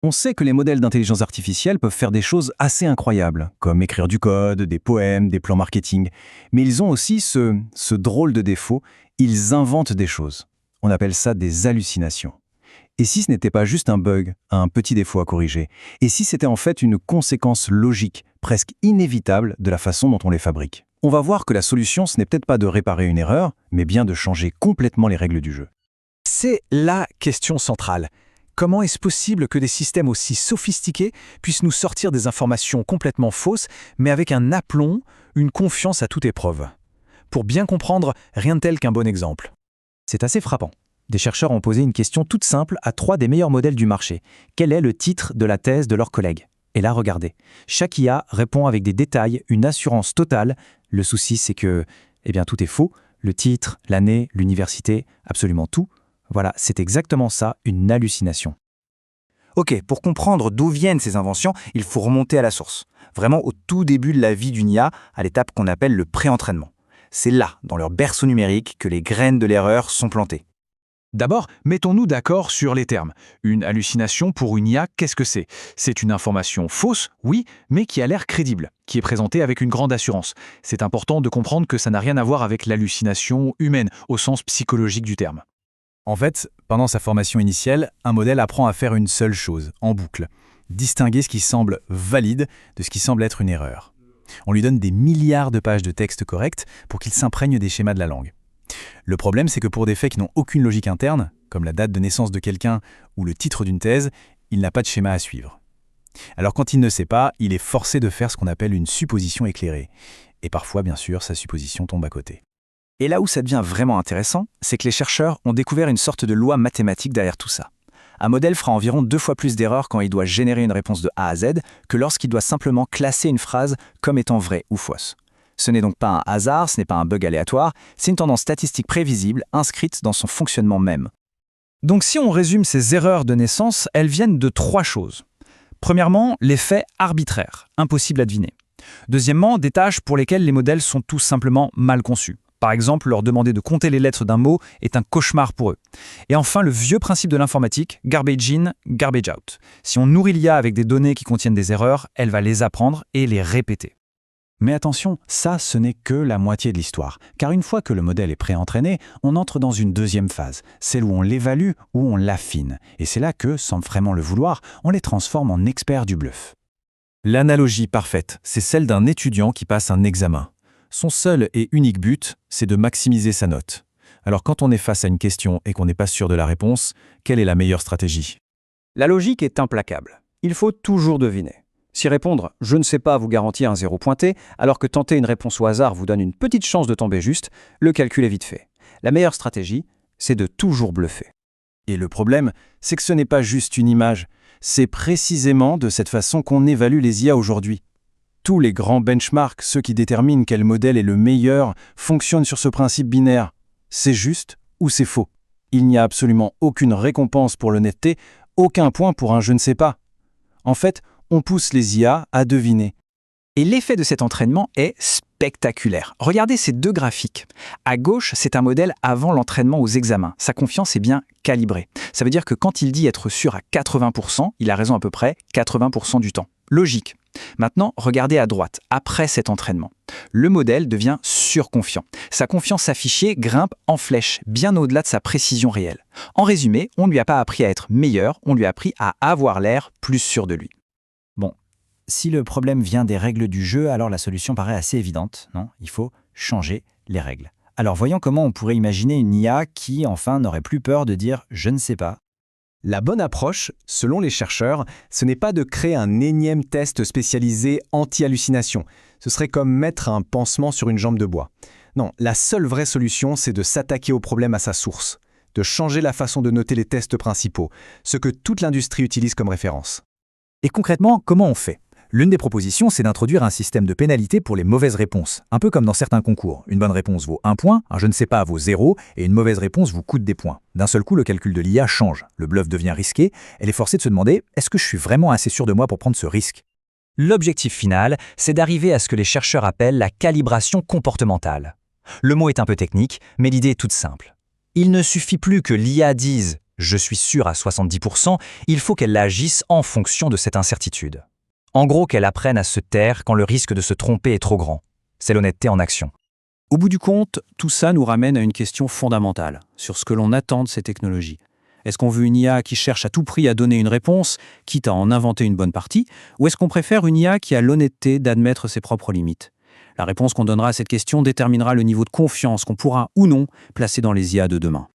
On sait que les modèles d'intelligence artificielle peuvent faire des choses assez incroyables, comme écrire du code, des poèmes, des plans marketing. Mais ils ont aussi ce drôle de défaut, ils inventent des choses. On appelle ça des hallucinations. Et si ce n'était pas juste un bug, un petit défaut à corriger, et si c'était en fait une conséquence logique, presque inévitable de la façon dont on les fabrique? On va voir que la solution, ce n'est peut-être pas de réparer une erreur, mais bien de changer complètement les règles du jeu. C'est la question centrale. Comment est-ce possible que des systèmes aussi sophistiqués puissent nous sortir des informations complètement fausses, mais avec un aplomb, une confiance à toute épreuve? Pour bien comprendre, rien de tel qu'un bon exemple. C'est assez frappant. Des chercheurs ont posé une question toute simple à 3 des meilleurs modèles du marché. Quel est le titre de la thèse de leurs collègues? Et là, regardez. Chaque IA répond avec des détails, une assurance totale. Le souci, c'est que, tout est faux. Le titre, l'année, l'université, absolument tout. Voilà, c'est exactement ça, une hallucination. Ok, pour comprendre d'où viennent ces inventions, il faut remonter à la source. Vraiment au tout début de la vie d'une IA, à l'étape qu'on appelle le pré-entraînement. C'est là, dans leur berceau numérique, que les graines de l'erreur sont plantées. D'abord, mettons-nous d'accord sur les termes. Une hallucination pour une IA, qu'est-ce que c'est? C'est une information fausse, oui, mais qui a l'air crédible, qui est présentée avec une grande assurance. C'est important de comprendre que ça n'a rien à voir avec l'hallucination humaine, au sens psychologique du terme. En fait, pendant sa formation initiale, un modèle apprend à faire une seule chose, en boucle. Distinguer ce qui semble valide de ce qui semble être une erreur. On lui donne des milliards de pages de texte corrects pour qu'il s'imprègne des schémas de la langue. Le problème, c'est que pour des faits qui n'ont aucune logique interne, comme la date de naissance de quelqu'un ou le titre d'une thèse, il n'a pas de schéma à suivre. Alors quand il ne sait pas, il est forcé de faire ce qu'on appelle une supposition éclairée. Et parfois, bien sûr, sa supposition tombe à côté. Et là où ça devient vraiment intéressant, c'est que les chercheurs ont découvert une sorte de loi mathématique derrière tout ça. Un modèle fera environ 2 fois plus d'erreurs quand il doit générer une réponse de A à Z que lorsqu'il doit simplement classer une phrase comme étant vraie ou fausse. Ce n'est donc pas un hasard, ce n'est pas un bug aléatoire, c'est une tendance statistique prévisible inscrite dans son fonctionnement même. Donc si on résume ces erreurs de naissance, elles viennent de 3 choses. Premièrement, les faits arbitraires, impossibles à deviner. Deuxièmement, des tâches pour lesquelles les modèles sont tout simplement mal conçus. Par exemple, leur demander de compter les lettres d'un mot est un cauchemar pour eux. Et enfin, le vieux principe de l'informatique, garbage in, garbage out. Si on nourrit l'IA avec des données qui contiennent des erreurs, elle va les apprendre et les répéter. Mais attention, ça, ce n'est que la moitié de l'histoire. Car une fois que le modèle est pré-entraîné, on entre dans une deuxième phase, celle où on l'évalue, où on l'affine. Et c'est là que, sans vraiment le vouloir, on les transforme en experts du bluff. L'analogie parfaite, c'est celle d'un étudiant qui passe un examen. Son seul et unique but, c'est de maximiser sa note. Alors quand on est face à une question et qu'on n'est pas sûr de la réponse, quelle est la meilleure stratégie? La logique est implacable. Il faut toujours deviner. Si répondre « je ne sais pas » vous garantit un 0 pointé, alors que tenter une réponse au hasard vous donne une petite chance de tomber juste, le calcul est vite fait. La meilleure stratégie, c'est de toujours bluffer. Et le problème, c'est que ce n'est pas juste une image. C'est précisément de cette façon qu'on évalue les IA aujourd'hui. Tous les grands benchmarks, ceux qui déterminent quel modèle est le meilleur, fonctionnent sur ce principe binaire. C'est juste ou c'est faux. Il n'y a absolument aucune récompense pour l'honnêteté, aucun point pour un je ne sais pas. En fait, on pousse les IA à deviner. Et l'effet de cet entraînement est spectaculaire. Regardez ces 2 graphiques. À gauche, c'est un modèle avant l'entraînement aux examens. Sa confiance est bien calibrée. Ça veut dire que quand il dit être sûr à 80%, il a raison à peu près 80% du temps. Logique. Maintenant, regardez à droite, après cet entraînement. Le modèle devient surconfiant. Sa confiance affichée grimpe en flèche, bien au-delà de sa précision réelle. En résumé, on ne lui a pas appris à être meilleur, on lui a appris à avoir l'air plus sûr de lui. Bon, si le problème vient des règles du jeu, alors la solution paraît assez évidente, non? Il faut changer les règles. Alors voyons comment on pourrait imaginer une IA qui, enfin, n'aurait plus peur de dire « je ne sais pas ». La bonne approche, selon les chercheurs, ce n'est pas de créer un énième test spécialisé anti-hallucination. Ce serait comme mettre un pansement sur une jambe de bois. Non, la seule vraie solution, c'est de s'attaquer au problème à sa source, de changer la façon de noter les tests principaux, ce que toute l'industrie utilise comme référence. Et concrètement, comment on fait? L'une des propositions, c'est d'introduire un système de pénalité pour les mauvaises réponses, un peu comme dans certains concours. Une bonne réponse vaut 1 point, un je ne sais pas vaut 0, et une mauvaise réponse vous coûte des points. D'un seul coup, le calcul de l'IA change, le bluff devient risqué, elle est forcée de se demander « est-ce que je suis vraiment assez sûr de moi pour prendre ce risque ?» L'objectif final, c'est d'arriver à ce que les chercheurs appellent la calibration comportementale. Le mot est un peu technique, mais l'idée est toute simple. Il ne suffit plus que l'IA dise je suis sûr à 70%, il faut qu'elle agisse en fonction de cette incertitude. En gros, qu'elle apprenne à se taire quand le risque de se tromper est trop grand. C'est l'honnêteté en action. Au bout du compte, tout ça nous ramène à une question fondamentale sur ce que l'on attend de ces technologies. Est-ce qu'on veut une IA qui cherche à tout prix à donner une réponse, quitte à en inventer une bonne partie, ou est-ce qu'on préfère une IA qui a l'honnêteté d'admettre ses propres limites ? La réponse qu'on donnera à cette question déterminera le niveau de confiance qu'on pourra ou non placer dans les IA de demain.